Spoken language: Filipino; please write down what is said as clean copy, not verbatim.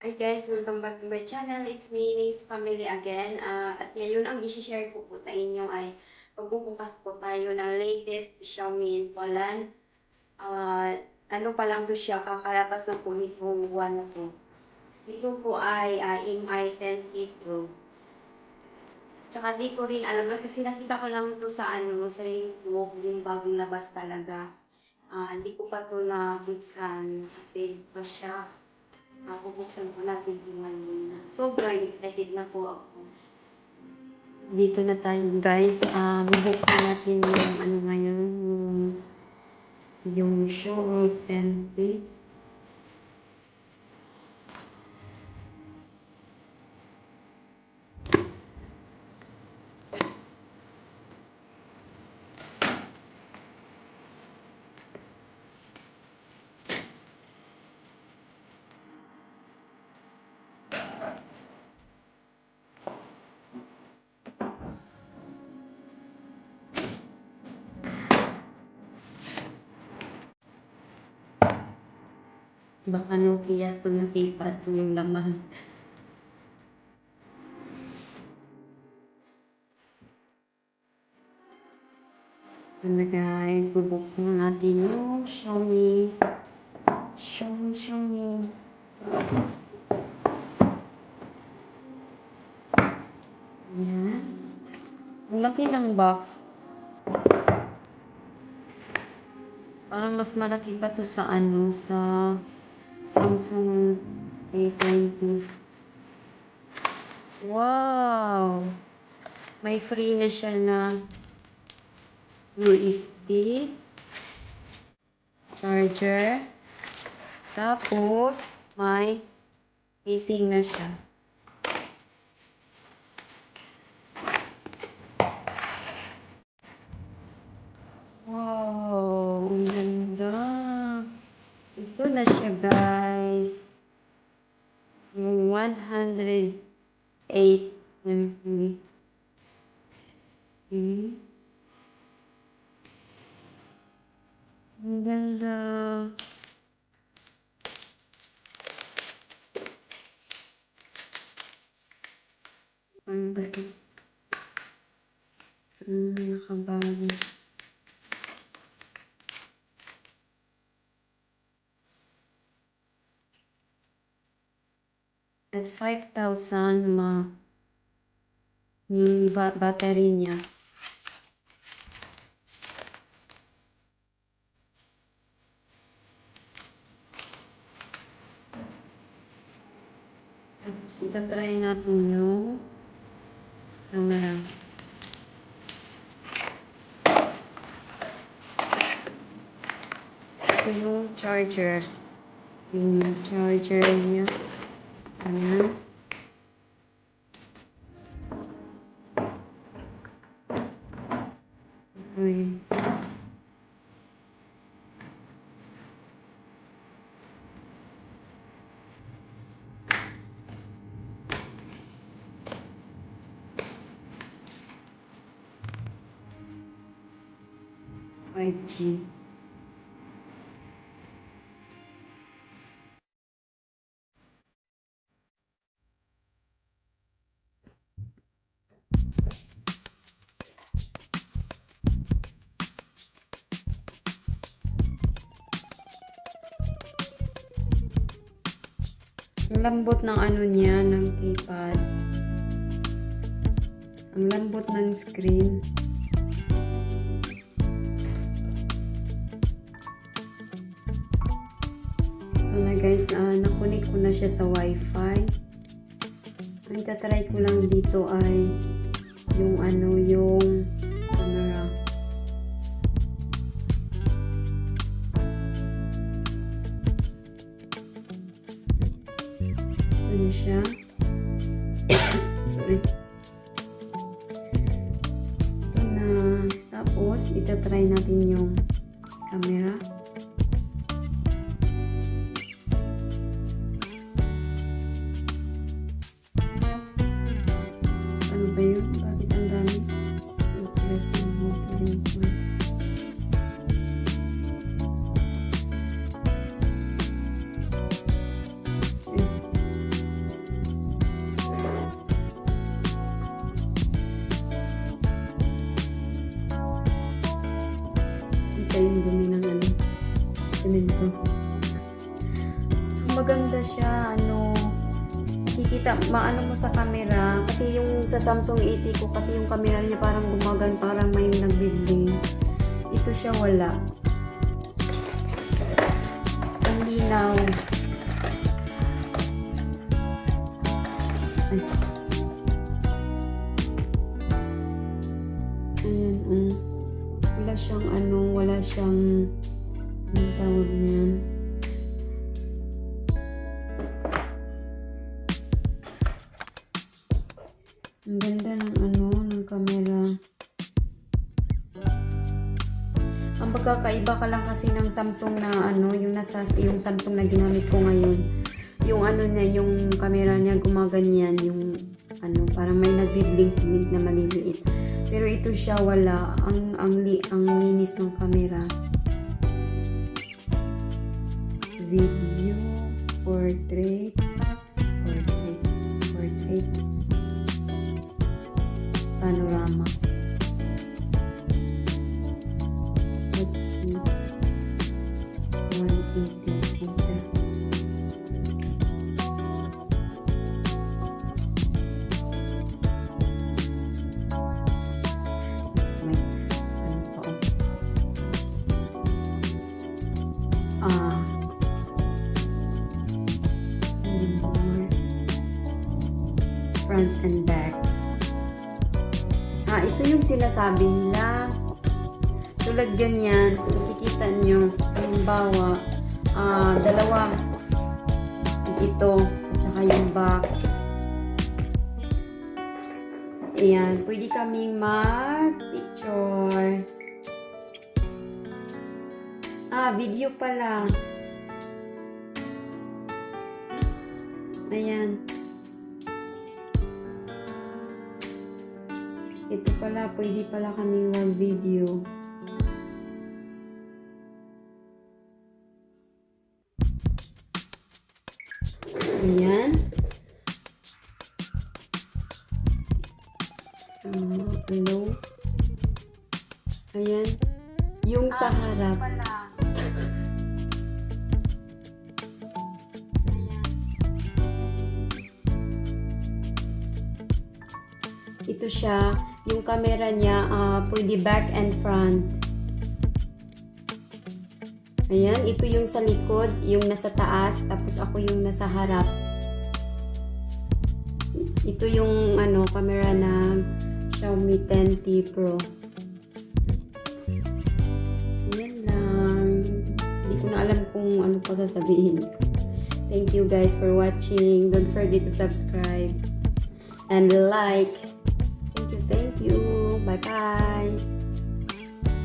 Hi guys, welcome back to my channel. It's me, Ning's Family again. At ngayon, ang isi-share ko po sa inyo ay pagbubukas po tayo ng latest Xiaomi Polan. Ano pa lang to siya, kakalabas na po nitong buwan na po. Ito po ay MI 10T Pro. Tsaka di ko rin alam, kasi nakita ko lang to sa sa YouTube, yung bagong labas talaga. Hindi ko pa to nabuksan kasi pa siya. Bubuksan ko natin tingnan muna. Sobrang excited na po ako. Dito na tayo guys. Bubuksan natin yung ngayon. Yung Xiaomi 10T. Baka Nokia ito nakipad yung laman. Ito na guys. Bubuksan natin yung Xiaomi. Xiaomi. Ayan. Ang laki ng box. Parang mas malaki pa to sa sa Samsung A20. Wow! May free na siya na USB charger. Tapos, may casing na siya. Wow! Ang ganda! Ito na siya, guys. Yung 108 MB. Ang ganda. Ang ganda. Nakabago. At 5,000 yung battery niya. Tapos itatry natin yung camera. Ito yung charger. Yung charger niya. Ayan. Uy. 5G. Ang lambot ng niya, ng keypad. Ang lambot ng screen. Ito na guys, nakunik ko na siya sa wifi. Ang itatry ko lang dito ay yung yung camera. Ano siya? Sorry. Ito na. Tapos, itatry natin yung camera. Ano ba yun? Bakit ang dami? Press yung motoring ko. maganda siya, ano, kikita, maano mo sa camera, kasi yung sa Samsung 80 ko, kasi yung camera niya parang gumagan, parang may nagbibling. Ito siya wala. Ang linaw. Ay. Ayan, wala siyang ano, wala siyang, anong tawag niyan? Ang ganda ng ano, ng camera. Ang pagkakaiba ka lang kasi ng Samsung na ano, yung Samsung na ginamit ko ngayon. Yung ano niya, yung camera niya gumaganyan, yung ano, parang may nagbi-blink-blink na maliliit. Pero ito siya wala, ang linis ng camera. Video, portrait, panorama. What is 180 enter. May ano pa front and back. Ito yung sinasabi nila. Tulad ganyan, makikita nyo, halimbawa, dalawa. Ito, at saka yung box. Ayan, pwede kaming mag-picture. Video pala. Ayan. Ito pala, pwede pala kaming mag-video. Ayan. Hello. Ayan. Yung sa harap. Ito siya, yung camera niya, pwede back and front. Ayan, ito yung sa likod, yung nasa taas, tapos ako yung nasa harap. Ito yung ano, camera na Xiaomi 10T Pro. Ayan lang. Hindi ko na alam kung ano pa sasabihin. Thank you guys for watching. Don't forget to subscribe and like. Thank you. Bye-bye.